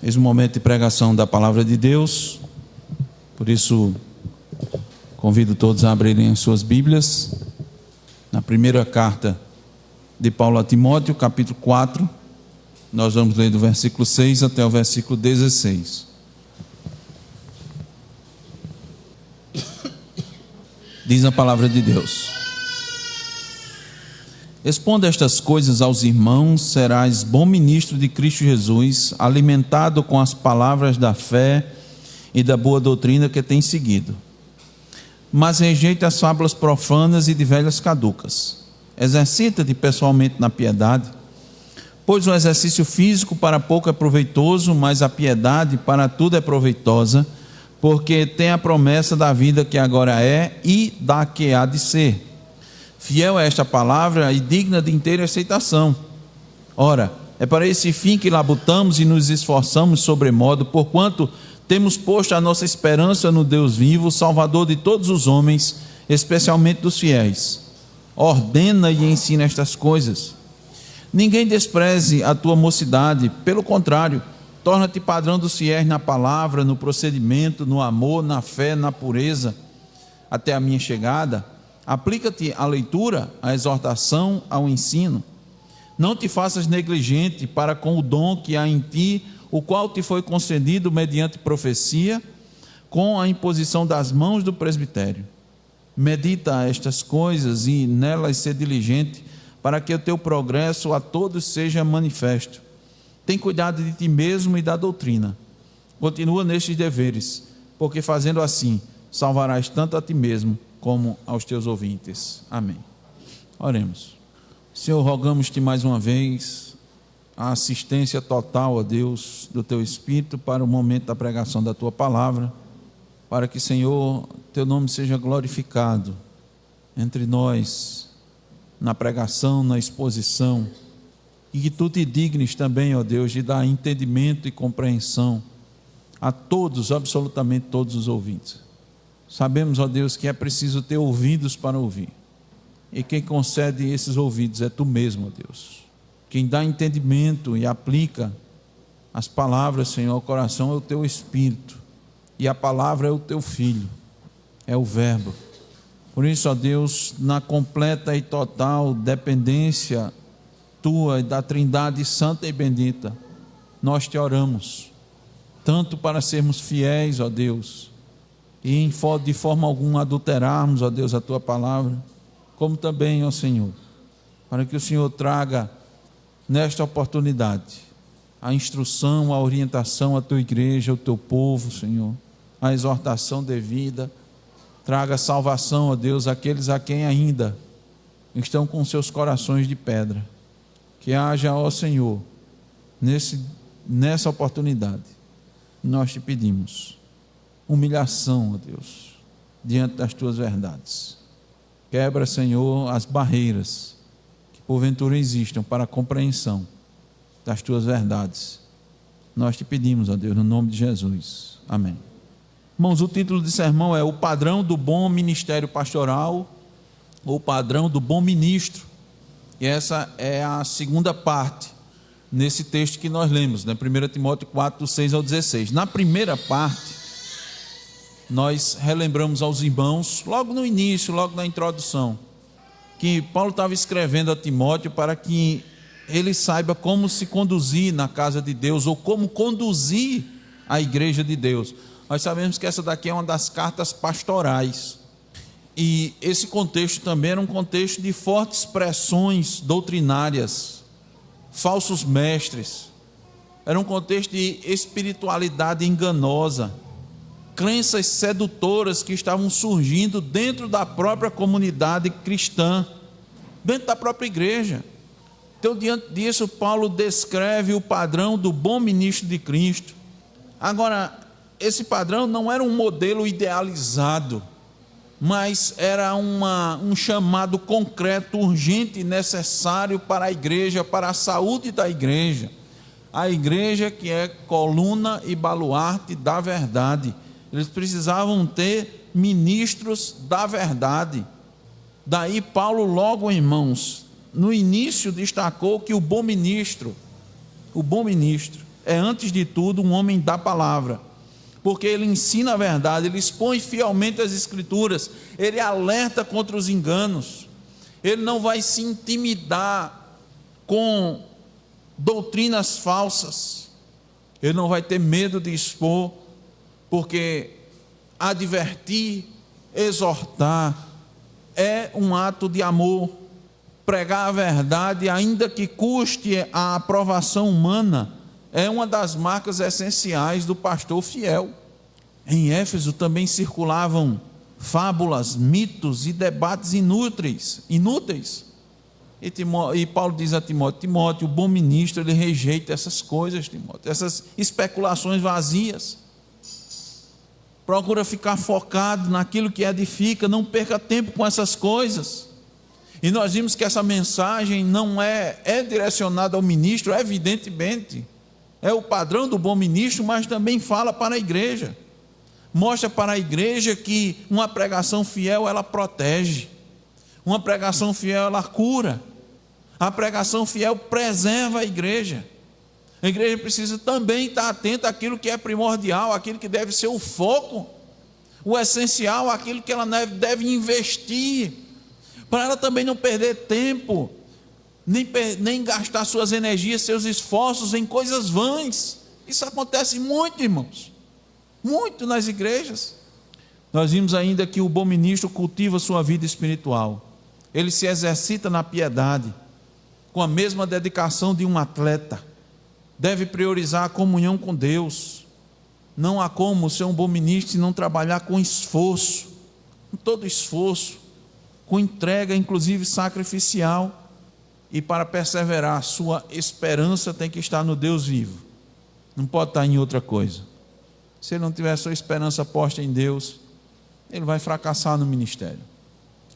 Eis o momento de pregação da palavra de Deus. Por isso, convido todos a abrirem as suas Bíblias na primeira carta de Paulo a Timóteo, capítulo 4. Nós vamos ler do versículo 6 até o versículo 16. Diz a palavra de Deus: exponda estas coisas aos irmãos, serás bom ministro de Cristo Jesus, alimentado com as palavras da fé e da boa doutrina que tem seguido. Mas rejeita as fábulas profanas e de velhas caducas. Exercita-te pessoalmente na piedade, pois o exercício físico para pouco é proveitoso, mas a piedade para tudo é proveitosa, porque tem a promessa da vida que agora é e da que há de ser. Fiel é esta palavra e digna de inteira aceitação. Ora, é para esse fim que labutamos e nos esforçamos sobremodo, porquanto temos posto a nossa esperança no Deus vivo, Salvador de todos os homens, especialmente dos fiéis. Ordena e ensina estas coisas. Ninguém despreze a tua mocidade, pelo contrário, torna-te padrão dos fiéis na palavra, no procedimento, no amor, na fé, na pureza. Até a minha chegada, aplica-te à leitura, à exortação, ao ensino. Não te faças negligente para com o dom que há em ti, o qual te foi concedido mediante profecia, com a imposição das mãos do presbitério. Medita estas coisas e nelas ser diligente, para que o teu progresso a todos seja manifesto. Tem cuidado de ti mesmo e da doutrina. Continua nestes deveres, porque fazendo assim, salvarás tanto a ti mesmo, como aos teus ouvintes. Amém. Oremos. Senhor, rogamos-te mais uma vez a assistência total, ó Deus, do teu Espírito para o momento da pregação da tua palavra, para que, Senhor, teu nome seja glorificado entre nós, na pregação, na exposição, e que tu te dignes também, ó Deus, de dar entendimento e compreensão a todos, absolutamente todos os ouvintes. Sabemos, ó Deus, que é preciso ter ouvidos para ouvir, e quem concede esses ouvidos é tu mesmo, ó Deus. Quem dá entendimento e aplica as palavras, Senhor, ao coração é o teu Espírito, e a palavra é o teu Filho, é o Verbo. Por isso, ó Deus, na completa e total dependência tua e da Trindade santa e bendita, nós te oramos, tanto para sermos fiéis, ó Deus, e de forma alguma adulterarmos, ó Deus, a tua palavra, como também, ó Senhor, para que o Senhor traga nesta oportunidade a instrução, a orientação à tua igreja, ao teu povo, Senhor, a exortação devida, traga salvação, ó Deus, àqueles a quem ainda estão com seus corações de pedra. Que haja, ó Senhor, nessa oportunidade, nós te pedimos humilhação, ó Deus, diante das tuas verdades. Quebra, Senhor, as barreiras que porventura existam para a compreensão das tuas verdades. Nós te pedimos, ó Deus, no nome de Jesus. Amém. Irmãos, o título de sermão é o padrão do bom ministério pastoral, ou padrão do bom ministro. E essa é a segunda parte nesse texto que nós lemos, né? 1 Timóteo 4, do 6 ao 16. Na primeira parte, nós relembramos aos irmãos, logo no início, logo na introdução, que Paulo estava escrevendo a Timóteo para que ele saiba como se conduzir na casa de Deus, ou como conduzir a igreja de Deus. Nós sabemos que essa daqui é uma das cartas pastorais. E esse contexto também era um contexto de fortes pressões doutrinárias, falsos mestres. Era um contexto de espiritualidade enganosa, crenças sedutoras que estavam surgindo dentro da própria comunidade cristã, dentro da própria igreja. Então, diante disso, Paulo descreve o padrão do bom ministro de Cristo. Agora, esse padrão não era um modelo idealizado, mas era um chamado concreto, urgente e necessário para a igreja, para a saúde da igreja. A igreja que é coluna e baluarte da verdade. Eles precisavam ter ministros da verdade. Daí Paulo logo, irmãos, no início destacou que o bom ministro é antes de tudo um homem da palavra, porque ele ensina a verdade, ele expõe fielmente as escrituras, ele alerta contra os enganos, ele não vai se intimidar com doutrinas falsas, ele não vai ter medo de expor, porque advertir, exortar, é um ato de amor. Pregar a verdade, ainda que custe a aprovação humana, é uma das marcas essenciais do pastor fiel. Em Éfeso também circulavam fábulas, mitos e debates inúteis. E Paulo diz a Timóteo, o bom ministro, ele rejeita essas coisas, Timóteo, essas especulações vazias. Procura ficar focado naquilo que edifica, não perca tempo com essas coisas. E nós vimos que essa mensagem não é direcionada ao ministro, evidentemente, é o padrão do bom ministro, mas também fala para a igreja. Mostra para a igreja que uma pregação fiel, ela protege. Uma pregação fiel, ela cura. A pregação fiel preserva a igreja. A igreja precisa também estar atenta àquilo que é primordial, àquilo que deve ser o foco, o essencial, aquilo que ela deve investir, para ela também não perder tempo, nem gastar suas energias, seus esforços em coisas vãs. Isso acontece muito, irmãos, muito nas igrejas. Nós vimos ainda que o bom ministro cultiva sua vida espiritual, ele se exercita na piedade, com a mesma dedicação de um atleta, deve priorizar a comunhão com Deus. Não há como ser um bom ministro se não trabalhar com esforço, com todo esforço, com entrega, inclusive sacrificial. E para perseverar, sua esperança tem que estar no Deus vivo, não pode estar em outra coisa. Se ele não tiver sua esperança posta em Deus, ele vai fracassar no ministério,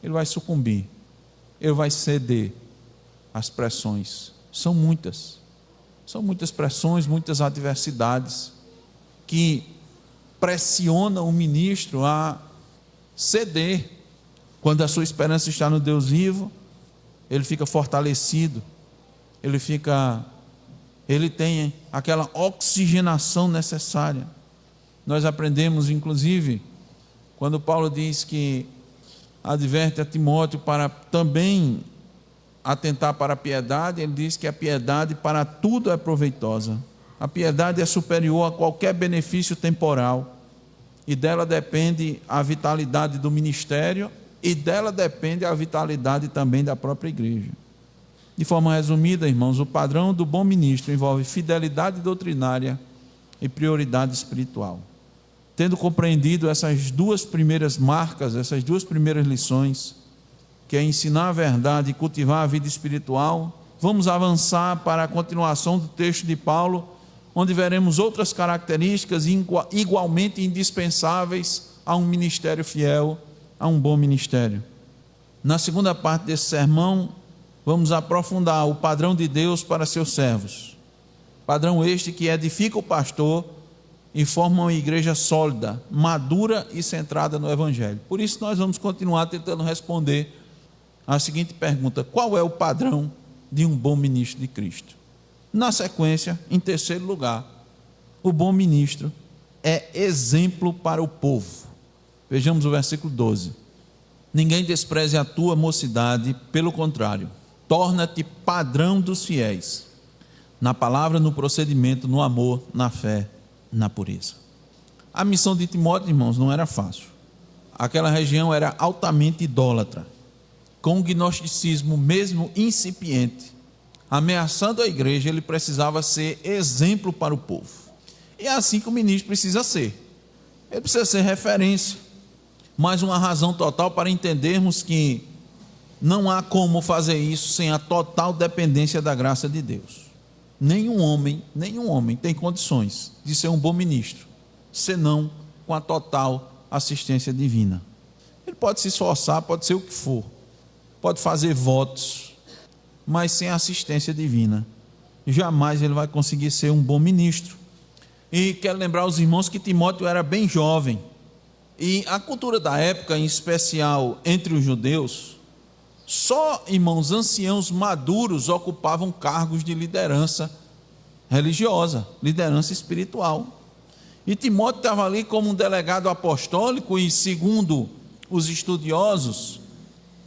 ele vai sucumbir, ele vai ceder às pressões. São muitas pressões, muitas adversidades que pressionam o ministro a ceder. Quando a sua esperança está no Deus vivo, ele fica fortalecido, ele tem aquela oxigenação necessária. Nós aprendemos, inclusive, quando Paulo diz que adverte a Timóteo para também atentar para a piedade, ele diz que a piedade para tudo é proveitosa. A piedade é superior a qualquer benefício temporal, e dela depende a vitalidade do ministério, e dela depende a vitalidade também da própria igreja. De forma resumida, irmãos, o padrão do bom ministro envolve fidelidade doutrinária e prioridade espiritual. Tendo compreendido essas duas primeiras marcas, essas duas primeiras lições, que é ensinar a verdade e cultivar a vida espiritual, vamos avançar para a continuação do texto de Paulo, onde veremos outras características igualmente indispensáveis a um ministério fiel, a um bom ministério. Na segunda parte desse sermão, vamos aprofundar o padrão de Deus para seus servos. Padrão este que edifica o pastor e forma uma igreja sólida, madura e centrada no Evangelho. Por isso nós vamos continuar tentando responder a seguinte pergunta: qual é o padrão de um bom ministro de Cristo? Na sequência, em terceiro lugar, o bom ministro é exemplo para o povo. Vejamos o versículo 12. Ninguém despreze a tua mocidade, pelo contrário, torna-te padrão dos fiéis, na palavra, no procedimento, no amor, na fé, na pureza. A missão de Timóteo, irmãos, não era fácil. Aquela região era altamente idólatra, com o gnosticismo mesmo incipiente, ameaçando a igreja. Ele precisava ser exemplo para o povo. E é assim que o ministro precisa ser. Ele precisa ser referência. Mais uma razão total para entendermos que não há como fazer isso sem a total dependência da graça de Deus. Nenhum homem tem condições de ser um bom ministro, senão com a total assistência divina. Ele pode se esforçar, pode ser o que for, pode fazer votos, mas sem a assistência divina, jamais ele vai conseguir ser um bom ministro. E quero lembrar os irmãos que Timóteo era bem jovem, e a cultura da época, em especial entre os judeus, só, irmãos, anciãos maduros ocupavam cargos de liderança religiosa, liderança espiritual. E Timóteo estava ali como um delegado apostólico, e segundo os estudiosos,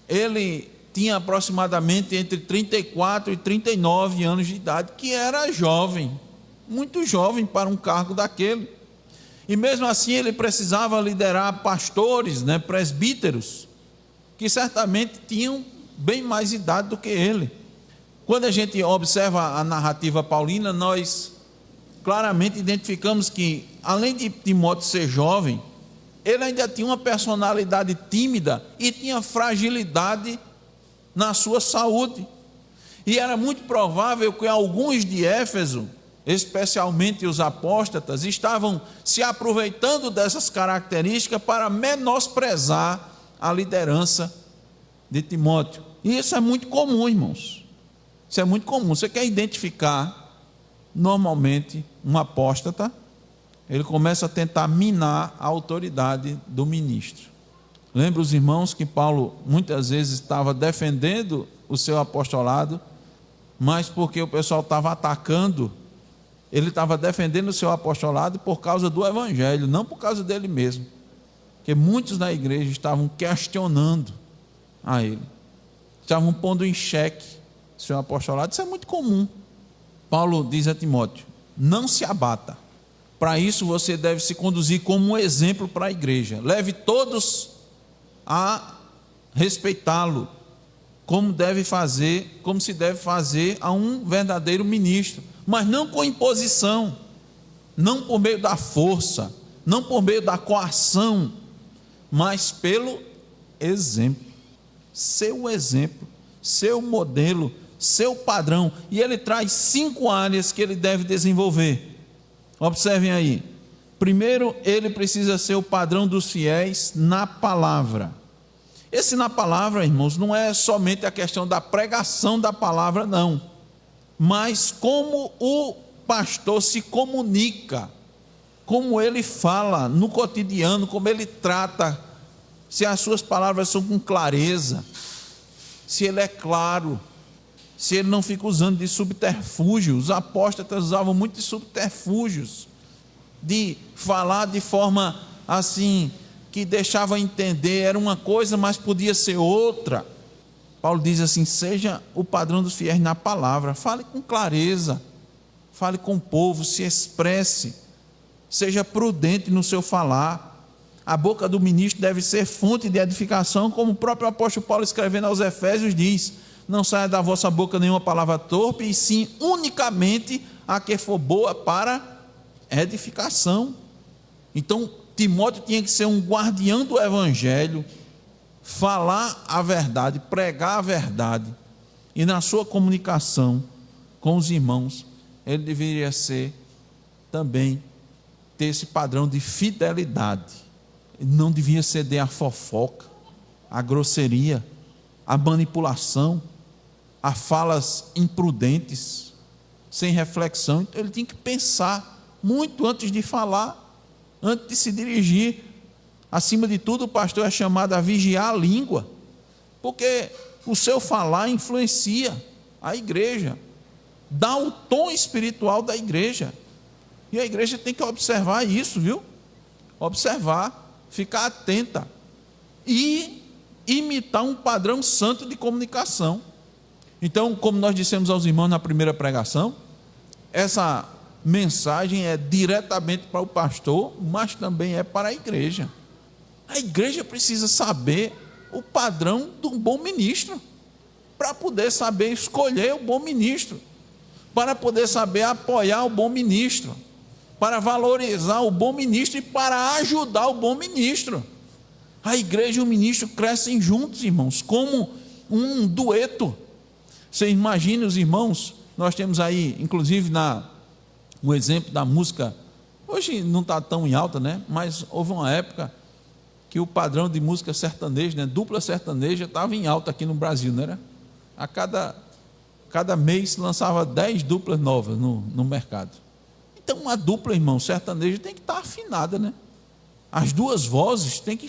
ele tinha aproximadamente entre 34 e 39 anos de idade, que era jovem, muito jovem para um cargo daquele. E mesmo assim ele precisava liderar pastores, presbíteros, que certamente tinham bem mais idade do que ele. Quando a gente observa a narrativa paulina, nós claramente identificamos que, além de Timóteo ser jovem, ele ainda tinha uma personalidade tímida e tinha fragilidade na sua saúde. E era muito provável que alguns de Éfeso, especialmente os apóstatas, estavam se aproveitando dessas características para menosprezar a liderança de Timóteo. E isso é muito comum, irmãos. Isso é muito comum. Você quer identificar, normalmente, um apóstata, ele começa a tentar minar a autoridade do ministro. Lembra os irmãos que Paulo muitas vezes estava defendendo o seu apostolado, mas porque o pessoal estava atacando, ele estava defendendo o seu apostolado por causa do evangelho, não por causa dele mesmo. Porque muitos na igreja estavam questionando a ele, estavam pondo em xeque o seu apostolado. Isso é muito comum. Paulo diz a Timóteo: não se abata. Para isso você deve se conduzir como um exemplo para a igreja. Leve todos a respeitá-lo, como se deve fazer a um verdadeiro ministro, mas não com imposição, não por meio da força, não por meio da coação, mas pelo exemplo. Seu exemplo, seu modelo, seu padrão. E ele traz 5 áreas que ele deve desenvolver. Observem aí. Primeiro, ele precisa ser o padrão dos fiéis na palavra. Esse na palavra, irmãos, não é somente a questão da pregação da palavra, não, mas como o pastor se comunica, como ele fala no cotidiano, como ele trata, se as suas palavras são com clareza, se ele é claro, se ele não fica usando de subterfúgio. Os apóstolos usavam muito de subterfúgios, de falar de forma assim, que deixava entender, era uma coisa, mas podia ser outra. Paulo diz assim: seja o padrão dos fiéis na palavra, fale com clareza, fale com o povo, se expresse, seja prudente no seu falar. A boca do ministro deve ser fonte de edificação, como o próprio apóstolo Paulo, escrevendo aos Efésios, diz: não saia da vossa boca nenhuma palavra torpe, e sim unicamente a que for boa para edificação. Então Timóteo tinha que ser um guardião do evangelho, falar a verdade, pregar a verdade, e na sua comunicação com os irmãos, ele deveria ser também, ter esse padrão de fidelidade. Ele não devia ceder à fofoca, à grosseria, à manipulação, a falas imprudentes, sem reflexão. Então ele tinha que pensar muito antes de falar, antes de se dirigir. Acima de tudo, o pastor é chamado a vigiar a língua, porque o seu falar influencia a igreja, dá o tom espiritual da igreja, e a igreja tem que observar isso, viu? Observar, ficar atenta e imitar um padrão santo de comunicação. Então, como nós dissemos aos irmãos na primeira pregação, essa mensagem é diretamente para o pastor, mas também é para a igreja. A igreja precisa saber o padrão de um bom ministro, para poder saber escolher o bom ministro, para poder saber apoiar o bom ministro, para valorizar o bom ministro e para ajudar o bom ministro. A igreja e o ministro crescem juntos, irmãos, como um dueto. Você imagine os irmãos, nós temos aí, inclusive, um exemplo da música, hoje não está tão em alta, mas houve uma época que o padrão de música sertaneja, dupla sertaneja, estava em alta aqui no Brasil, não era? A cada mês lançava 10 duplas novas no mercado. Então uma dupla, irmão, sertaneja tem que estar afinada, As duas vozes tem que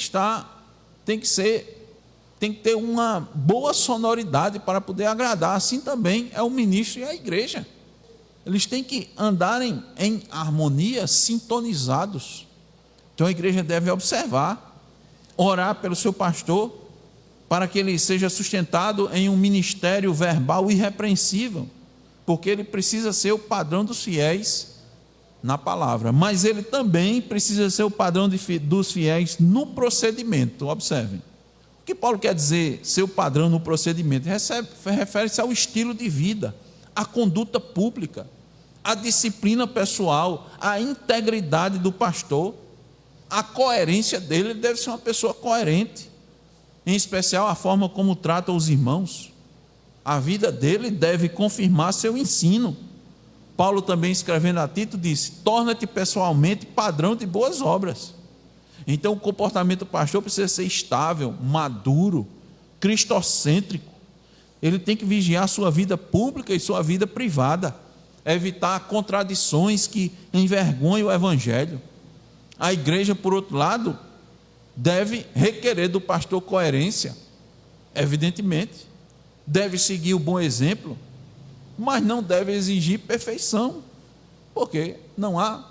ter uma boa sonoridade para poder agradar. Assim também é o ministro e a igreja. Eles têm que andarem em harmonia, sintonizados. Então a igreja deve observar, orar pelo seu pastor, para que ele seja sustentado em um ministério verbal irrepreensível, porque ele precisa ser o padrão dos fiéis na palavra, mas ele também precisa ser o padrão dos fiéis no procedimento. Observem, o que Paulo quer dizer ser o padrão no procedimento? Refere-se ao estilo de vida, à conduta pública, à disciplina pessoal, à integridade do pastor, a coerência dele. Ele deve ser uma pessoa coerente, em especial a forma como trata os irmãos. A vida dele deve confirmar seu ensino. Paulo também, escrevendo a Tito, disse: torna-te pessoalmente padrão de boas obras. Então o comportamento do pastor precisa ser estável, maduro, cristocêntrico. Ele tem que vigiar a sua vida pública e sua vida privada, evitar contradições que envergonham o evangelho. A igreja, por outro lado, deve requerer do pastor coerência, evidentemente, deve seguir o bom exemplo, mas não deve exigir perfeição, porque não há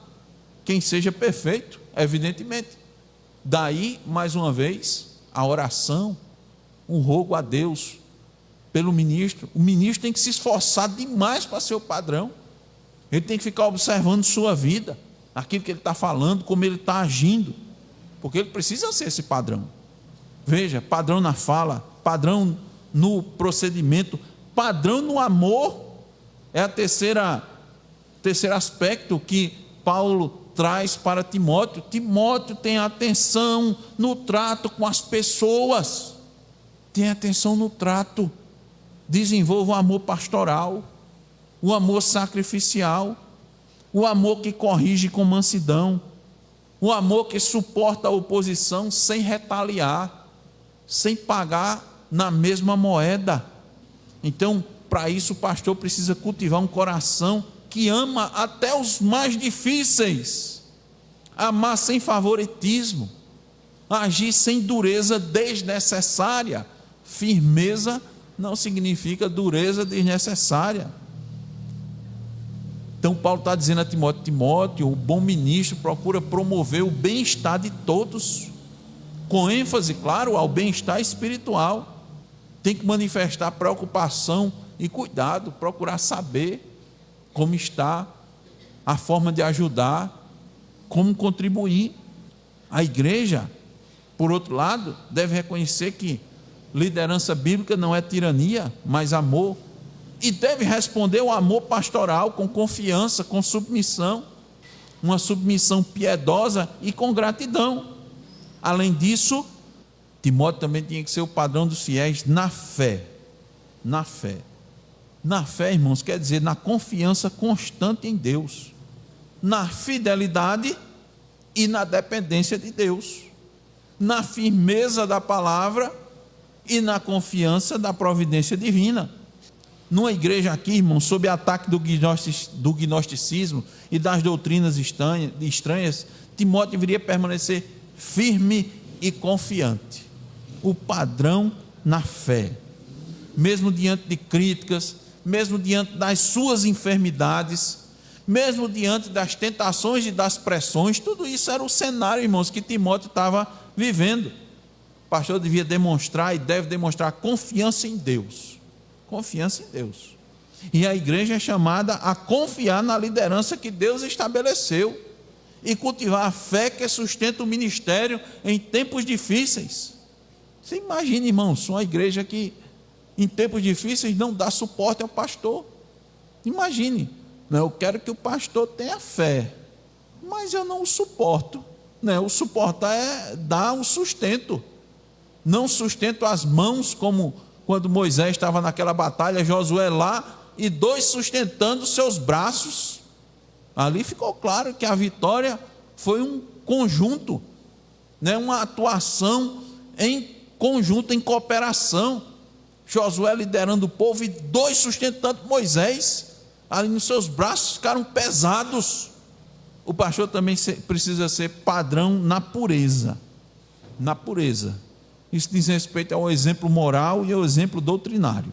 quem seja perfeito, evidentemente. Daí, mais uma vez, a oração, um rogo a Deus pelo ministro. O ministro tem que se esforçar demais para ser o padrão. Ele tem que ficar observando sua vida, aquilo que ele está falando, como ele está agindo, porque ele precisa ser esse padrão. Veja, padrão na fala, padrão no procedimento, padrão no amor. É o terceiro aspecto que Paulo traz para Timóteo. Timóteo, tem atenção no trato com as pessoas, tem atenção no trato, desenvolva o amor pastoral, o amor sacrificial, o amor que corrige com mansidão, o amor que suporta a oposição sem retaliar, sem pagar na mesma moeda. Então, para isso o pastor precisa cultivar um coração que ama até os mais difíceis, amar sem favoritismo, agir sem dureza desnecessária. Firmeza não significa dureza desnecessária. Então Paulo está dizendo a Timóteo: Timóteo, o bom ministro procura promover o bem-estar de todos, com ênfase, claro, ao bem-estar espiritual. Tem que manifestar preocupação e cuidado, procurar saber como está, a forma de ajudar, como contribuir. A igreja, por outro lado, deve reconhecer que liderança bíblica não é tirania, mas amor, e deve responder ao amor pastoral com confiança, com submissão, uma submissão piedosa e com gratidão. Além disso, Timóteo também tinha que ser o padrão dos fiéis na fé. Na fé. Na fé, irmãos, quer dizer na confiança constante em Deus, na fidelidade e na dependência de Deus, na firmeza da palavra e na confiança da providência divina. Numa igreja aqui, irmãos, sob ataque do gnosticismo e das doutrinas estranhas, Timóteo deveria permanecer firme e confiante. O padrão na fé, mesmo diante de críticas, mesmo diante das suas enfermidades, mesmo diante das tentações e das pressões. Tudo isso era o cenário, irmãos, que Timóteo estava vivendo. O pastor devia demonstrar e deve demonstrar confiança em Deus. Confiança em Deus. E a igreja é chamada a confiar na liderança que Deus estabeleceu e cultivar a fé que sustenta o ministério em tempos difíceis. Você imagina, irmãos, uma igreja que em tempos difíceis não dá suporte ao pastor. Imagine, eu quero que o pastor tenha fé, mas eu não o suporto. O suportar é dar um sustento. Não sustento as mãos, como quando Moisés estava naquela batalha, Josué lá, e dois sustentando seus braços. Ali ficou claro que a vitória foi um conjunto, uma atuação em conjunto, em cooperação. Josué liderando o povo e dois sustentando Moisés, ali nos seus braços ficaram pesados. O pastor também precisa ser padrão na pureza. Na pureza. Isso diz respeito ao exemplo moral e ao exemplo doutrinário.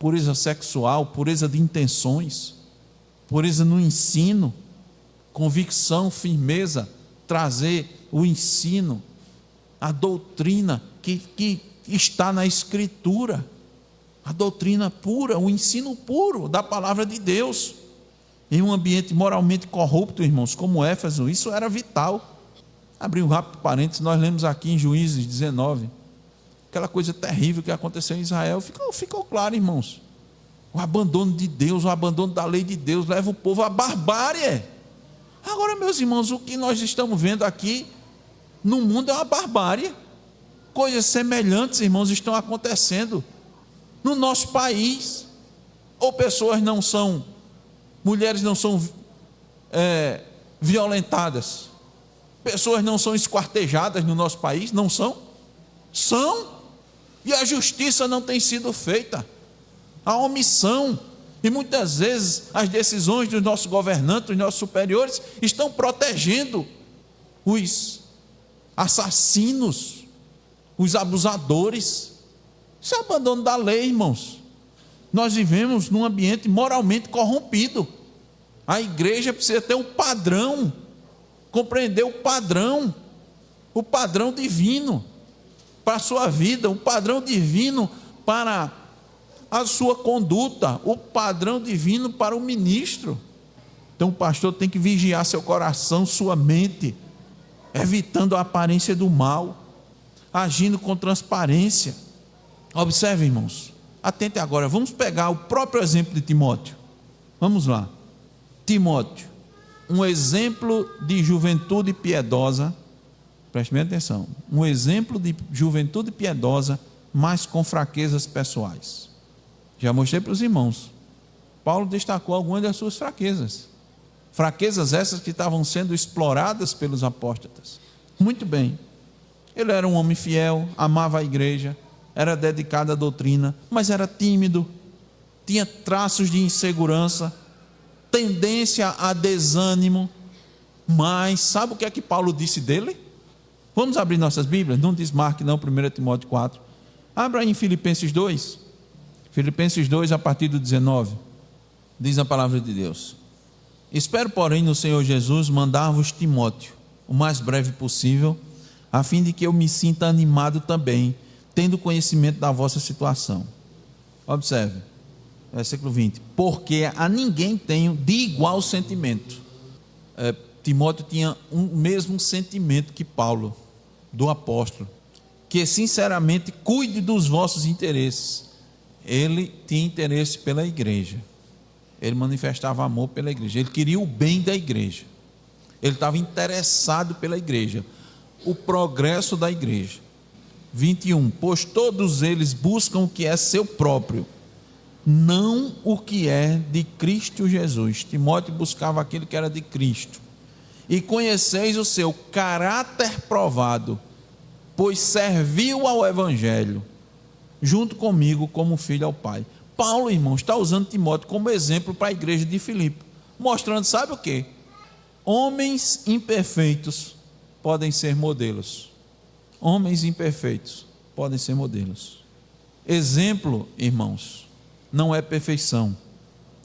Pureza sexual, pureza de intenções, pureza no ensino, convicção, firmeza, trazer o ensino, a doutrina que está na Escritura, a doutrina pura, o ensino puro da palavra de Deus. Em um ambiente moralmente corrupto, irmãos, como Éfeso, isso era vital. Abrir um rápido parênteses, nós lemos aqui em Juízes 19, aquela coisa terrível que aconteceu em Israel, ficou claro, irmãos. O abandono de Deus, o abandono da lei de Deus, leva o povo à barbárie. Agora, meus irmãos, o que nós estamos vendo aqui no mundo é uma barbárie. Coisas semelhantes, irmãos, estão acontecendo no nosso país. Ou pessoas não são, mulheres não são violentadas, pessoas não são esquartejadas no nosso país, não são? São, e a justiça não tem sido feita, a omissão, e muitas vezes as decisões dos nossos governantes, dos nossos superiores, estão protegendo os assassinos, os abusadores. Isso é abandono da lei, irmãos. Nós vivemos num ambiente moralmente corrompido. A igreja precisa ter um padrão, compreender o padrão divino para a sua vida, o padrão divino para a sua conduta, o padrão divino para o ministro. Então o pastor tem que vigiar seu coração, sua mente, evitando a aparência do mal, agindo com transparência. Observe, irmãos, atente agora, vamos pegar o próprio exemplo de Timóteo. Vamos lá. Timóteo, um exemplo de juventude piedosa, preste bem atenção, um exemplo de juventude piedosa, mas com fraquezas pessoais. Já mostrei para os irmãos, Paulo destacou algumas das suas fraquezas essas que estavam sendo exploradas pelos apóstolos. Muito bem, ele era um homem fiel, amava a igreja, era dedicado à doutrina, mas era tímido, tinha traços de insegurança, tendência a desânimo. Mas sabe o que é que Paulo disse dele? Vamos abrir nossas Bíblias, não desmarque não, 1 Timóteo 4, abra aí em Filipenses 2, Filipenses 2 a partir do 19, diz a palavra de Deus: espero porém no Senhor Jesus mandar-vos Timóteo, o mais breve possível, a fim de que eu me sinta animado também, tendo conhecimento da vossa situação. Observe, versículo 20, porque a ninguém tenho de igual sentimento. Timóteo tinha o mesmo sentimento que Paulo, do apóstolo, que sinceramente cuide dos vossos interesses. Ele tinha interesse pela igreja, ele manifestava amor pela igreja, ele queria o bem da igreja, ele estava interessado pela igreja, o progresso da igreja. 21, pois todos eles buscam o que é seu próprio, não o que é de Cristo Jesus. Timóteo buscava aquilo que era de Cristo. E conheceis o seu caráter provado, pois serviu ao evangelho, junto comigo como filho ao Pai. Paulo, irmão, está usando Timóteo como exemplo para a igreja de Filipe, mostrando, sabe o quê? Homens imperfeitos podem ser modelos. Homens imperfeitos podem ser modelos. Exemplo, irmãos, não é perfeição,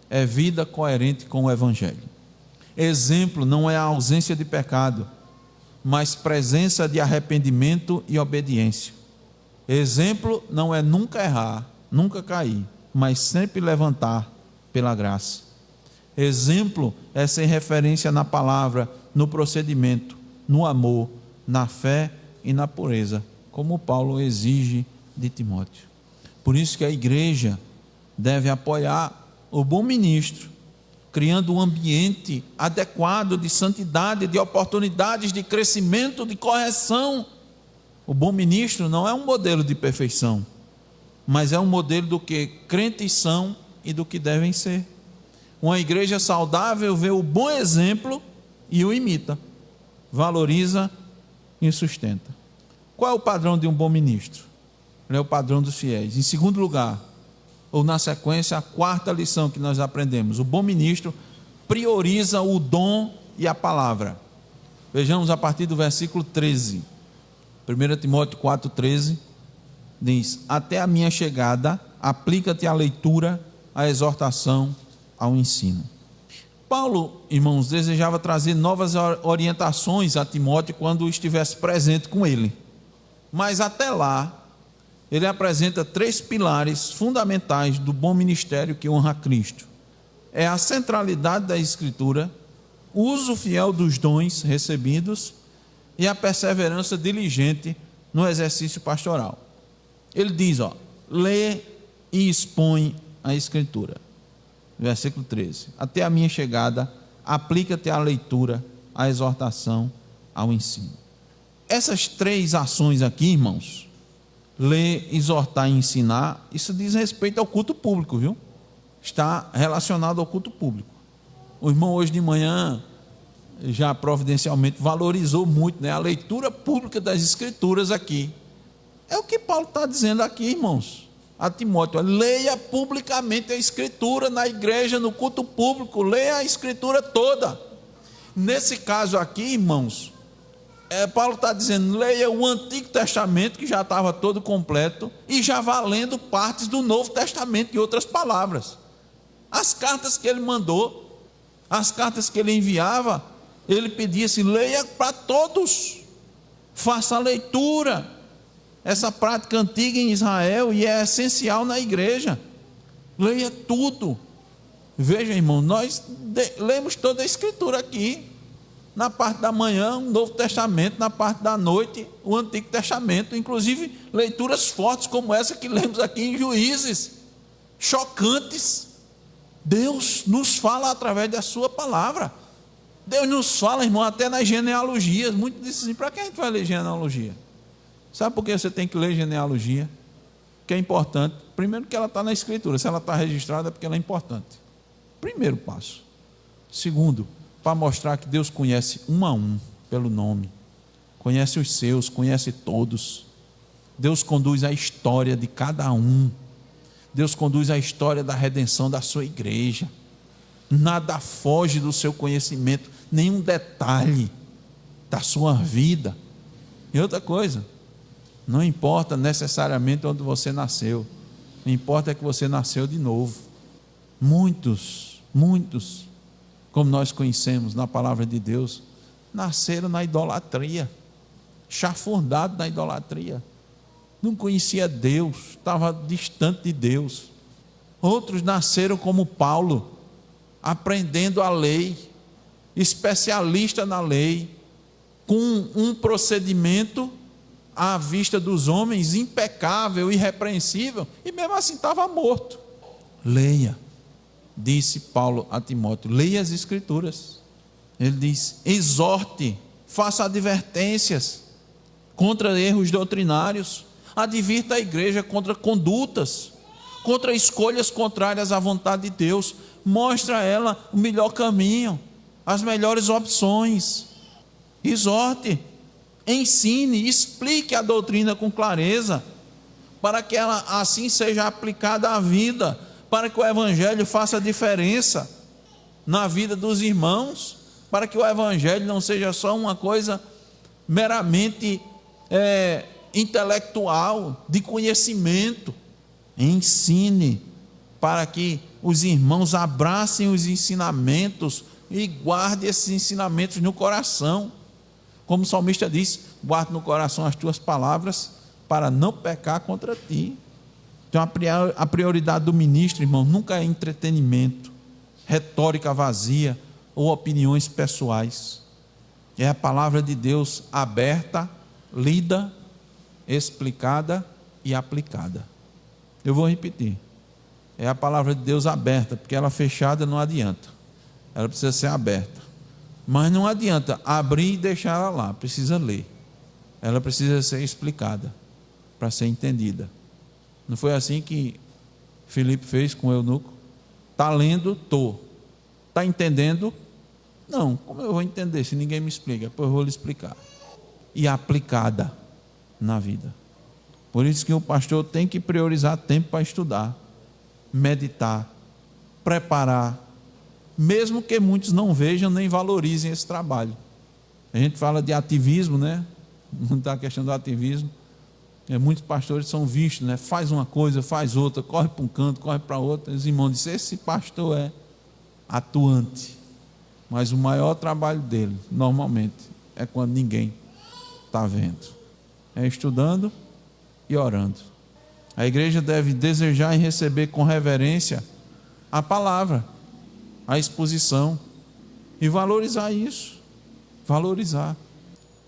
é vida coerente com o evangelho. Exemplo não é a ausência de pecado, mas presença de arrependimento e obediência. Exemplo não é nunca errar, nunca cair, mas sempre levantar pela graça. Exemplo é ser referência na palavra, no procedimento, no amor, na fé e na pureza, como Paulo exige de Timóteo. Por isso que a igreja deve apoiar o bom ministro, criando um ambiente adequado de santidade, de oportunidades de crescimento, de correção. O bom ministro não é um modelo de perfeição, mas é um modelo do que crentes são e do que devem ser. Uma igreja saudável vê o bom exemplo e o imita, valoriza e sustenta. Qual é o padrão de um bom ministro? Ele é o padrão dos fiéis. Em segundo lugar, ou na sequência, a quarta lição que nós aprendemos: o bom ministro prioriza o dom e a palavra. Vejamos a partir do versículo 13. 1 Timóteo 4,13 diz: até a minha chegada, aplica-te à leitura, à exortação, ao ensino. Paulo, irmãos, desejava trazer novas orientações a Timóteo quando estivesse presente com ele. Mas até lá, ele apresenta 3 pilares fundamentais do bom ministério que honra a Cristo. É a centralidade da Escritura, o uso fiel dos dons recebidos e a perseverança diligente no exercício pastoral. Ele diz, lê e expõe a Escritura. Versículo 13. Até a minha chegada, aplica-te à leitura, à exortação, ao ensino. Essas 3 ações aqui, irmãos, ler, exortar e ensinar, isso diz respeito ao culto público, viu? Está relacionado ao culto público. O irmão hoje de manhã já providencialmente valorizou muito, né, a leitura pública das Escrituras aqui. É o que Paulo está dizendo aqui, irmãos, a Timóteo: leia publicamente a Escritura na igreja, no culto público, leia a Escritura toda. Nesse caso aqui, irmãos, Paulo está dizendo: leia o Antigo Testamento, que já estava todo completo, e já valendo partes do Novo Testamento, em outras palavras. As cartas que ele mandou, as cartas que ele enviava, ele pedia assim: leia para todos, faça a leitura. Essa prática antiga em Israel e é essencial na igreja. Leia tudo. Veja, irmão, nós lemos toda a Escritura aqui. Na parte da manhã, o Novo Testamento; na parte da noite, o Antigo Testamento. Inclusive, leituras fortes como essa que lemos aqui em Juízes, chocantes. Deus nos fala através da sua palavra. Deus nos fala, irmão, até nas genealogias. Muitos dizem assim: para que a gente vai ler genealogia? Sabe por que você tem que ler genealogia? Que é importante. Primeiro, que ela está na Escritura. Se ela está registrada, é porque ela é importante. Primeiro passo. Segundo, para mostrar que Deus conhece um a um pelo nome, conhece os seus, conhece todos. Deus conduz a história de cada um. Deus conduz a história da redenção da sua igreja. Nada foge do seu conhecimento, nenhum detalhe da sua vida. E outra coisa, não importa necessariamente onde você nasceu, o que importa é que você nasceu de novo. Muitos, como nós conhecemos na palavra de Deus, nasceram na idolatria, chafurdados na idolatria, não conhecia Deus, estava distante de Deus. Outros nasceram como Paulo, aprendendo a lei, especialista na lei, com um procedimento à vista dos homens impecável, irrepreensível, e mesmo assim estava morto. Leia, disse Paulo a Timóteo, leia as Escrituras. Ele diz: exorte, faça advertências contra erros doutrinários, advirta a igreja contra condutas, contra escolhas contrárias à vontade de Deus, mostra a ela o melhor caminho, as melhores opções. Exorte, ensine, explique a doutrina com clareza, para que ela assim seja aplicada à vida, para que o Evangelho faça diferença na vida dos irmãos, para que o Evangelho não seja só uma coisa meramente intelectual, de conhecimento. Ensine, para que os irmãos abracem os ensinamentos e guardem esses ensinamentos no coração. Como o salmista diz: guarda no coração as tuas palavras, para não pecar contra ti. Então a prioridade do ministro, irmão, nunca é entretenimento, retórica vazia ou opiniões pessoais. É a palavra de Deus aberta, lida, explicada e aplicada. Eu vou repetir: é a palavra de Deus aberta, porque ela fechada não adianta, ela precisa ser aberta. Mas não adianta abrir e deixar ela lá, precisa ler. Ela precisa ser explicada para ser entendida. Não foi assim que Filipe fez com o eunuco? Está lendo? Estou. Está entendendo? Não. Como eu vou entender se ninguém me explica? Pois eu vou lhe explicar. E aplicada na vida. Por isso que o pastor tem que priorizar tempo para estudar, meditar, preparar, mesmo que muitos não vejam nem valorizem esse trabalho. A gente fala de ativismo, né? Não está a questão do ativismo. Muitos pastores são vistos, né? Faz uma coisa, faz outra, corre para um canto, corre para outro. Os irmãos dizem: esse pastor é atuante, Mas o maior trabalho dele, normalmente, é quando ninguém está vendo. É estudando e orando. A igreja deve desejar e receber com reverência a palavra, a exposição, e valorizar isso. Valorizar.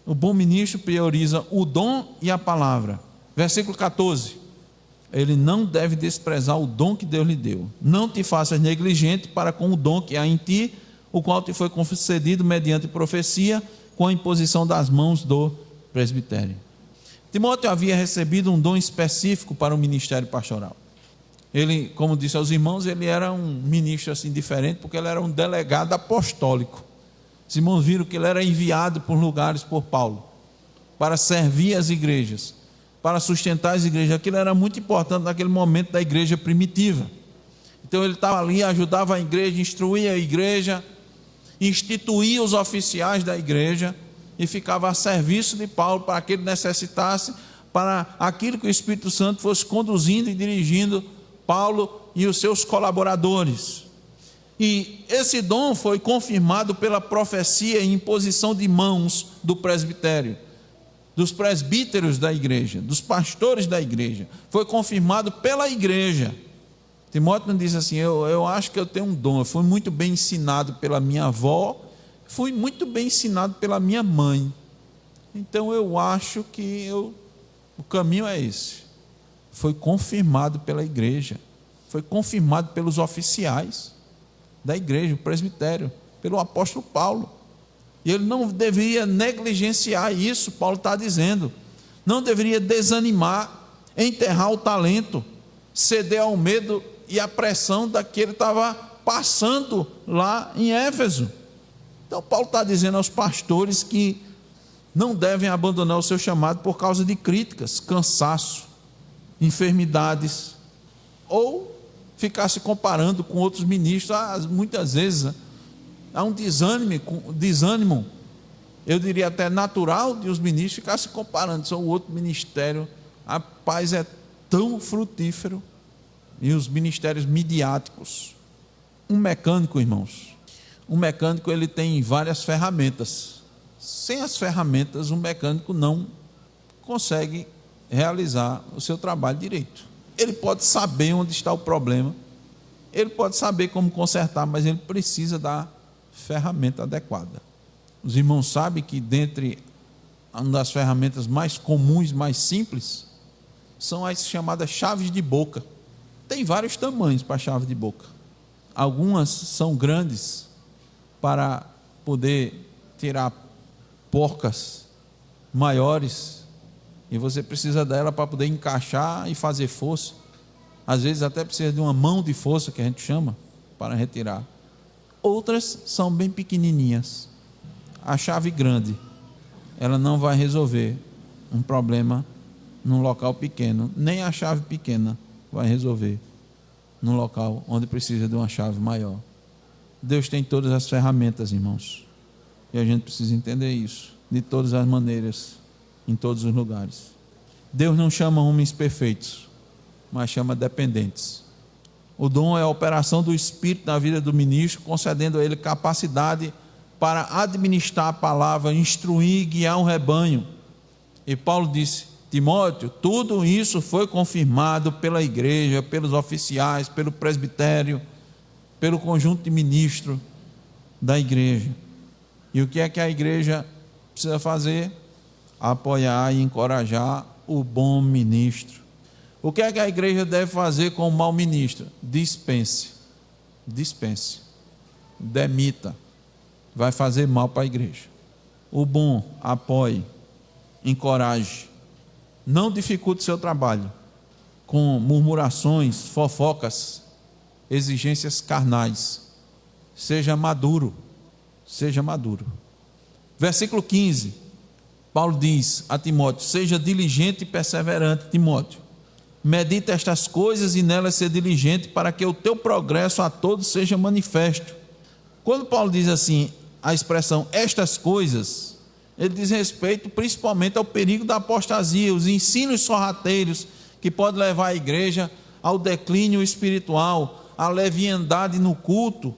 O bom ministro prioriza o dom e a palavra. Versículo 14. Ele não deve desprezar o dom que Deus lhe deu. Não te faças negligente para com o dom que há em ti, o qual te foi concedido mediante profecia, com a imposição das mãos do presbitério. Timóteo havia recebido um dom específico para o ministério pastoral. Ele, como disse aos irmãos, ele era um ministro assim diferente, porque ele era um delegado apostólico. Os irmãos viram que ele era enviado por lugares por Paulo, para servir as igrejas, para sustentar as igrejas. Aquilo era muito importante naquele momento da igreja primitiva. Então ele estava ali, ajudava a igreja, instruía a igreja, instituía os oficiais da igreja e ficava a serviço de Paulo para que ele necessitasse, para aquilo que o Espírito Santo fosse conduzindo e dirigindo Paulo e os seus colaboradores. E esse dom foi confirmado pela profecia e imposição de mãos do presbitério, dos presbíteros da igreja, dos pastores da igreja. Foi confirmado pela igreja. Timóteo não diz assim: eu acho que eu tenho um dom, eu fui muito bem ensinado pela minha avó, fui muito bem ensinado pela minha mãe, então eu acho que o caminho é esse. Foi confirmado pela igreja, foi confirmado pelos oficiais da igreja, o presbitério, pelo apóstolo Paulo. E ele não deveria negligenciar isso. Paulo está dizendo, não deveria desanimar, enterrar o talento, ceder ao medo e à pressão da que ele estava passando lá em Éfeso. Então Paulo está dizendo aos pastores que não devem abandonar o seu chamado por causa de críticas, cansaço, enfermidades, ou ficar se comparando com outros ministros. Muitas vezes há um desânimo, eu diria até natural, de os ministros ficar se comparando. São o outro ministério, a paz é tão frutífero, e os ministérios midiáticos. Um mecânico, irmãos, ele tem várias ferramentas. Sem as ferramentas, um mecânico não consegue realizar o seu trabalho direito. Ele pode saber onde está o problema, ele pode saber como consertar, mas ele precisa da ferramenta adequada. Os irmãos sabem que dentre uma das ferramentas mais comuns, mais simples, são as chamadas chaves de boca. Tem vários tamanhos para a chave de boca. Algumas são grandes para poder tirar porcas maiores, e você precisa dela para poder encaixar e fazer força. Às vezes até precisa de uma mão de força, que a gente chama, para retirar. Outras são bem pequenininhas. A chave grande, ela não vai resolver um problema num local pequeno, nem a chave pequena vai resolver num local onde precisa de uma chave maior. Deus tem todas as ferramentas, irmãos, e a gente precisa entender isso, de todas as maneiras, em todos os lugares. Deus não chama homens perfeitos, mas chama dependentes. O dom é a operação do Espírito na vida do ministro, concedendo a ele capacidade para administrar a palavra, instruir e guiar um rebanho. E Paulo disse: Timóteo, tudo isso foi confirmado pela igreja, pelos oficiais, pelo presbitério, pelo conjunto de ministros da igreja. E o que é que a igreja precisa fazer? Apoiar e encorajar o bom ministro. O que é que a igreja deve fazer com o mau ministro? Dispense, demita, vai fazer mal para a igreja. O bom, apoie, encoraje, não dificulte o seu trabalho com murmurações, fofocas, exigências carnais. Seja maduro. Versículo 15, Paulo diz a Timóteo: seja diligente e perseverante, Timóteo. Medita estas coisas e nelas ser diligente, para que o teu progresso a todos seja manifesto. Quando Paulo diz assim, a expressão estas coisas, ele diz respeito principalmente ao perigo da apostasia, os ensinos sorrateiros que podem levar a igreja ao declínio espiritual, à leviandade no culto,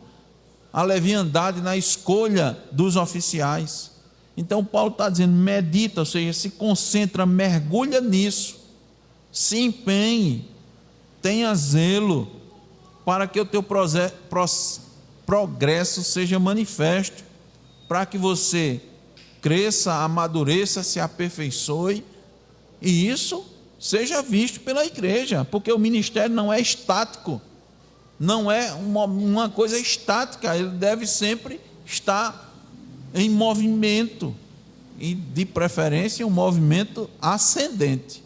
a leviandade na escolha dos oficiais. Então Paulo está dizendo, medita, ou seja, se concentra, mergulha nisso, se empenhe, tenha zelo, para que o teu progresso seja manifesto, para que você cresça, amadureça, se aperfeiçoe, e isso seja visto pela igreja, porque o ministério não é estático, não é uma coisa estática, ele deve sempre estar em movimento, e de preferência um movimento ascendente,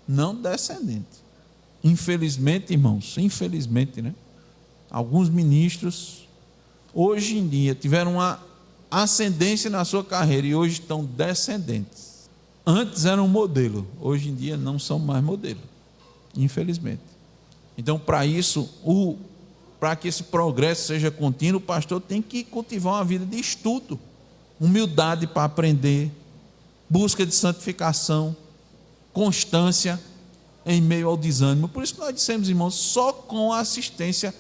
não descendente. Infelizmente, irmãos, infelizmente, né? Alguns ministros hoje em dia tiveram uma ascendência na sua carreira e hoje estão descendentes. Antes eram modelo, hoje em dia não são mais modelo, infelizmente. Então, para isso, para que esse progresso seja contínuo, o pastor tem que cultivar uma vida de estudo, humildade para aprender, busca de santificação, constância em meio ao desânimo. Por isso que nós dissemos, irmãos, só com a assistência,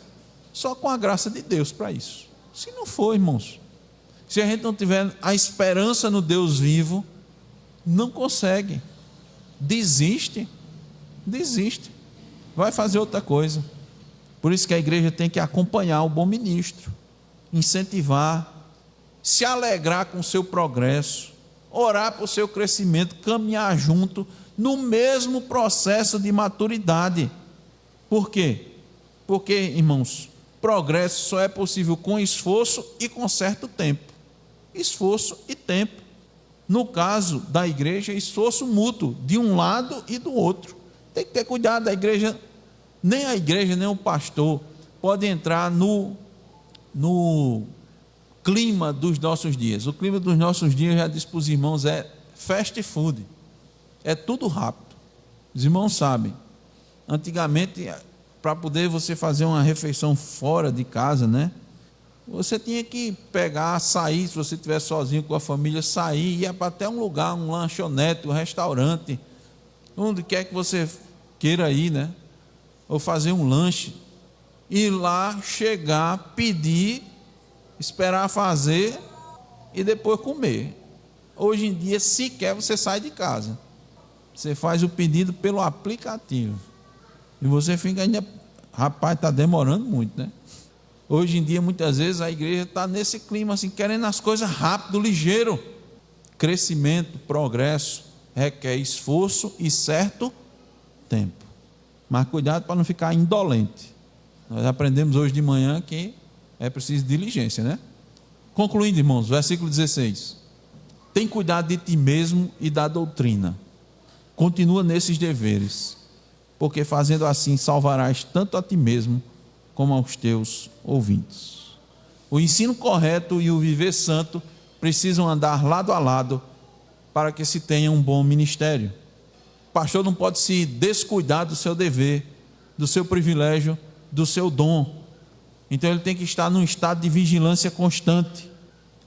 só com a graça de Deus para isso. Se não for, irmãos, se a gente não tiver a esperança no Deus vivo, não consegue, desiste, vai fazer outra coisa. Por isso que a igreja tem que acompanhar o bom ministro, incentivar, se alegrar com o seu progresso, orar por seu crescimento, caminhar junto no mesmo processo de maturidade. Por quê? Porque, irmãos, progresso só é possível com esforço e com certo tempo. Esforço e tempo. No caso da igreja, esforço mútuo, de um lado e do outro. Tem que ter cuidado, a igreja, nem o pastor pode entrar no clima dos nossos dias. O clima dos nossos dias, já disse para os irmãos, é fast food, é tudo rápido. Os irmãos sabem, antigamente, para poder você fazer uma refeição fora de casa, né? Você tinha que sair, se você estiver sozinho com a família, sair, ia para até um lugar, um lanchonete, um restaurante, onde quer que você queira ir, né? Ou fazer um lanche, ir lá, chegar, pedir, esperar fazer e depois comer. Hoje em dia, sequer você sai de casa, você faz o pedido pelo aplicativo, e você fica ainda, rapaz, está demorando muito, né? Hoje em dia, muitas vezes, a igreja está nesse clima, assim, querendo as coisas rápido, ligeiro. Crescimento, progresso, requer esforço e certo tempo. Mas cuidado para não ficar indolente. Nós aprendemos hoje de manhã que é preciso diligência, né? Concluindo, irmãos, versículo 16. Tem cuidado de ti mesmo e da doutrina. Continua nesses deveres, porque fazendo assim salvarás tanto a ti mesmo como aos teus ouvintes. O ensino correto e o viver santo precisam andar lado a lado para que se tenha um bom ministério. O pastor não pode se descuidar do seu dever, do seu privilégio, do seu dom. Então ele tem que estar num estado de vigilância constante.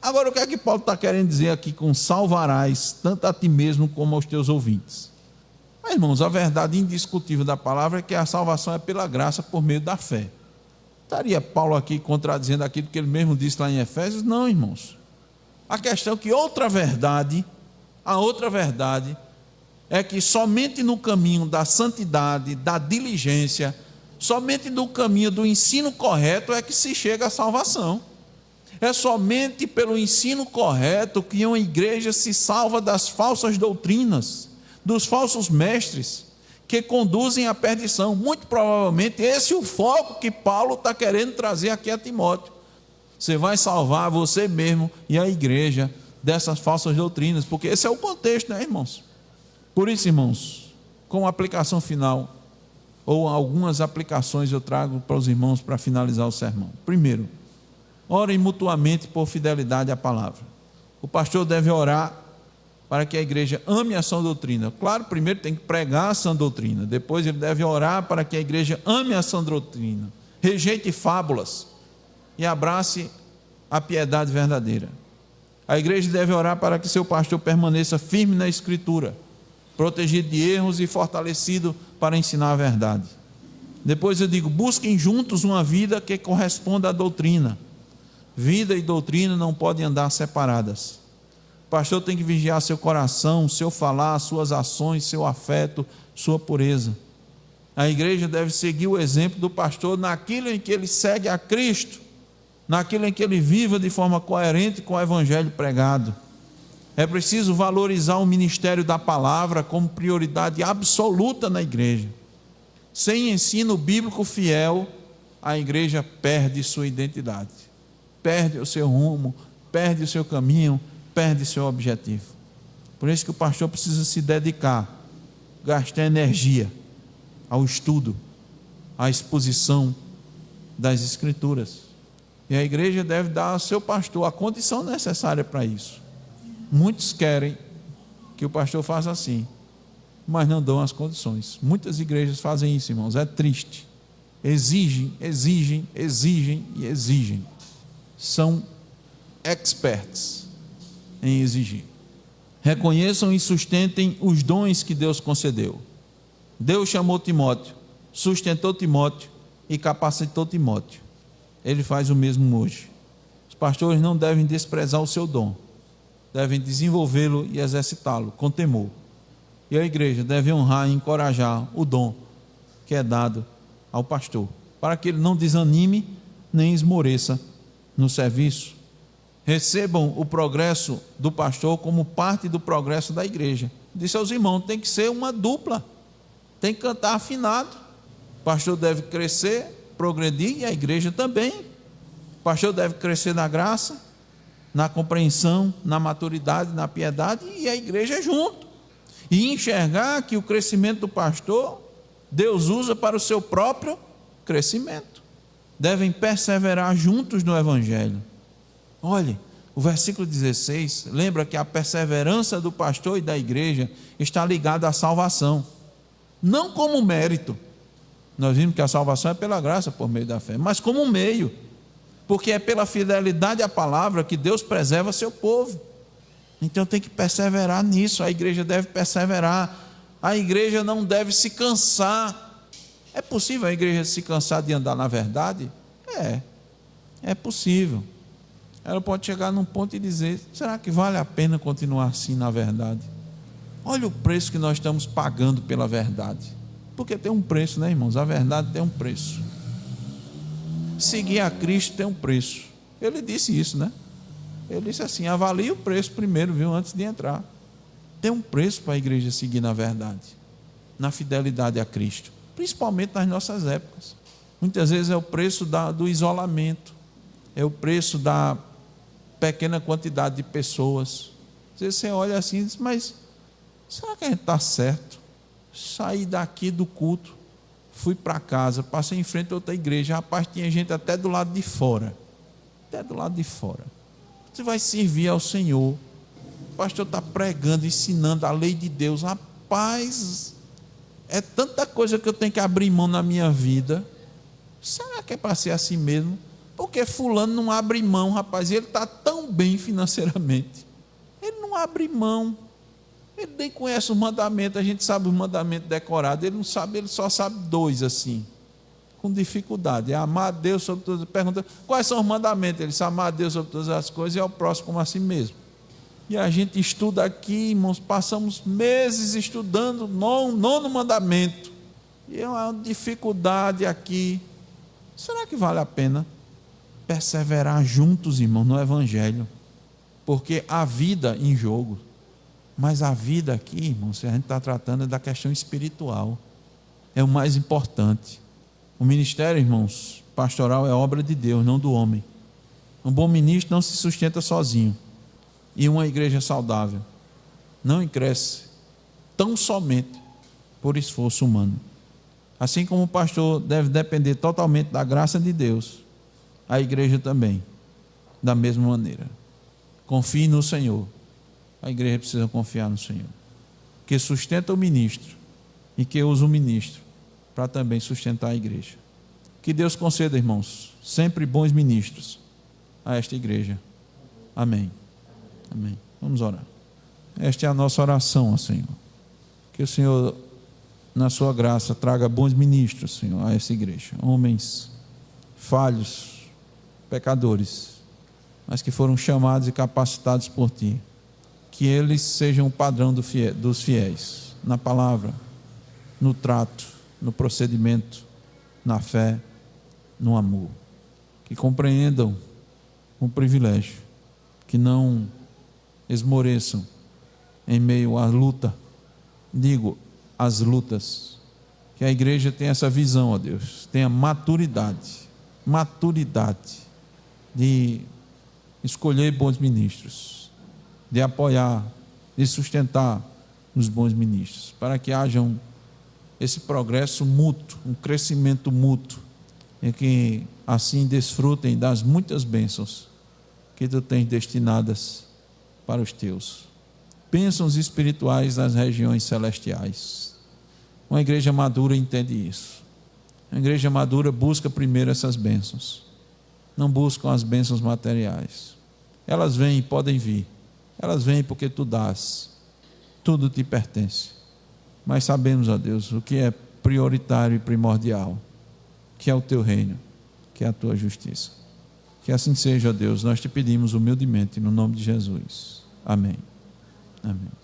Agora, o que é que Paulo está querendo dizer aqui com salvarás tanto a ti mesmo como aos teus ouvintes? Mas, irmãos, a verdade indiscutível da palavra é que a salvação é pela graça por meio da fé. Estaria Paulo aqui contradizendo aquilo que ele mesmo disse lá em Efésios? Não, irmãos. A questão é que a outra verdade é que somente no caminho da santidade, da diligência, somente no caminho do ensino correto é que se chega à salvação. É somente pelo ensino correto que uma igreja se salva das falsas doutrinas, dos falsos mestres, que conduzem à perdição. Muito provavelmente esse é o foco que Paulo está querendo trazer aqui a Timóteo. Você vai salvar você mesmo e a igreja dessas falsas doutrinas, porque esse é o contexto, né, irmãos? Por isso, irmãos, com a aplicação final, ou algumas aplicações eu trago para os irmãos para finalizar o sermão. Primeiro, orem mutuamente por fidelidade à palavra. O pastor deve orar para que a igreja ame a sã doutrina. Claro, primeiro tem que pregar a sã doutrina, depois ele deve orar para que a igreja ame a sã doutrina, rejeite fábulas e abrace a piedade verdadeira. A igreja deve orar para que seu pastor permaneça firme na escritura, protegido de erros e fortalecido para ensinar a verdade. Depois eu digo, busquem juntos uma vida que corresponda à doutrina. Vida e doutrina não podem andar separadas. O pastor tem que vigiar seu coração, seu falar, suas ações, seu afeto, sua pureza. A igreja deve seguir o exemplo do pastor naquilo em que ele segue a Cristo, naquilo em que ele viva de forma coerente com o evangelho pregado. É preciso valorizar o ministério da palavra como prioridade absoluta na igreja. Sem ensino bíblico fiel, a igreja perde sua identidade, perde o seu rumo, perde o seu caminho, perde seu objetivo. Por isso que o pastor precisa se dedicar, gastar energia ao estudo, à exposição das Escrituras. E a igreja deve dar ao seu pastor a condição necessária para isso. Muitos querem que o pastor faça assim, mas não dão as condições. Muitas igrejas fazem isso, irmãos, é triste. Exigem, exigem, exigem e exigem. São experts em exigir. Reconheçam e sustentem os dons que Deus concedeu. Deus chamou Timóteo, sustentou Timóteo e capacitou Timóteo. Ele faz o mesmo hoje. Os pastores não devem desprezar o seu dom, devem desenvolvê-lo e exercitá-lo com temor. E a igreja deve honrar e encorajar o dom que é dado ao pastor, para que ele não desanime nem esmoreça no serviço. Recebam o progresso do pastor como parte do progresso da igreja. Disse aos irmãos, tem que ser uma dupla, tem que cantar afinado. O pastor deve crescer, progredir, e a igreja também. O pastor deve crescer na graça, na compreensão, na maturidade, na piedade, e a igreja junto. E enxergar que o crescimento do pastor, Deus usa para o seu próprio crescimento. Devem perseverar juntos no evangelho. Olhe, o versículo 16, lembra que a perseverança do pastor e da igreja está ligada à salvação, não como mérito. Nós vimos que a salvação é pela graça por meio da fé, mas como um meio, porque é pela fidelidade à palavra que Deus preserva seu povo. Então tem que perseverar nisso, a igreja deve perseverar, a igreja não deve se cansar. É possível a igreja se cansar de andar na verdade? É possível. Ela pode chegar num ponto e dizer, será que vale a pena continuar assim na verdade? Olha o preço que nós estamos pagando pela verdade, porque tem um preço, né, irmãos? A verdade tem um preço. Seguir a Cristo tem um preço. Ele disse isso, né? Ele disse assim, avalie o preço primeiro, viu, antes de entrar. Tem um preço para a igreja seguir na verdade, na fidelidade a Cristo, principalmente nas nossas épocas. Muitas vezes é o preço do isolamento, é o preço da pequena quantidade de pessoas. Às vezes você olha assim e diz, mas será que a gente está certo? Saí daqui do culto, fui para casa, passei em frente a outra igreja, rapaz, tinha gente até do lado de fora. Até do lado de fora. Você vai servir ao Senhor, o pastor está pregando, ensinando a lei de Deus. Rapaz, é tanta coisa que eu tenho que abrir mão na minha vida. Será que é para ser assim mesmo? Porque fulano não abre mão, rapaz, ele está tão bem financeiramente, ele não abre mão, ele nem conhece os mandamentos. A gente sabe os mandamentos decorados, ele não sabe, ele só sabe 2 assim, com dificuldade. É amar a Deus sobre todas as coisas. Pergunta, quais são os mandamentos? Ele sabe amar a Deus sobre todas as coisas e ao próximo como a si mesmo. E a gente estuda aqui, irmãos, passamos meses estudando nono mandamento, e é uma dificuldade aqui. Será que vale a pena perseverar juntos, irmão, no evangelho? Porque há vida em jogo, mas a vida aqui, irmão, se a gente está tratando é da questão espiritual, é o mais importante. O ministério, irmãos, pastoral é obra de Deus, não do homem. Um bom ministro não se sustenta sozinho, e uma igreja saudável não cresce tão somente por esforço humano. Assim como o pastor deve depender totalmente da graça de Deus, a igreja também, da mesma maneira. Confie no Senhor. A igreja precisa confiar no Senhor, que sustenta o ministro e que usa o ministro para também sustentar a igreja. Que Deus conceda, irmãos, sempre bons ministros a esta igreja. Amém. Amém. Vamos orar. Esta é a nossa oração, Senhor. Que o Senhor, na sua graça, traga bons ministros, Senhor, a essa igreja. Homens falhos, pecadores, mas que foram chamados e capacitados por Ti. Que eles sejam o padrão dos fiéis, na palavra, no trato, no procedimento, na fé, no amor. Que compreendam o privilégio, que não esmoreçam em meio à luta, digo, as lutas. Que a igreja tenha essa visão, ó Deus, tenha maturidade de escolher bons ministros, de apoiar, de sustentar os bons ministros, para que haja esse progresso mútuo, um crescimento mútuo, e que assim desfrutem das muitas bênçãos que Tu tens destinadas para os Teus. Bênçãos espirituais nas regiões celestiais. Uma igreja madura entende isso. A igreja madura busca primeiro essas bênçãos, não buscam as bênçãos materiais. Elas vêm e podem vir, elas vêm porque Tu dás, tudo Te pertence, mas sabemos, ó Deus, o que é prioritário e primordial, que é o Teu reino, que é a Tua justiça. Que assim seja, ó Deus, nós Te pedimos humildemente no nome de Jesus. Amém. Amém.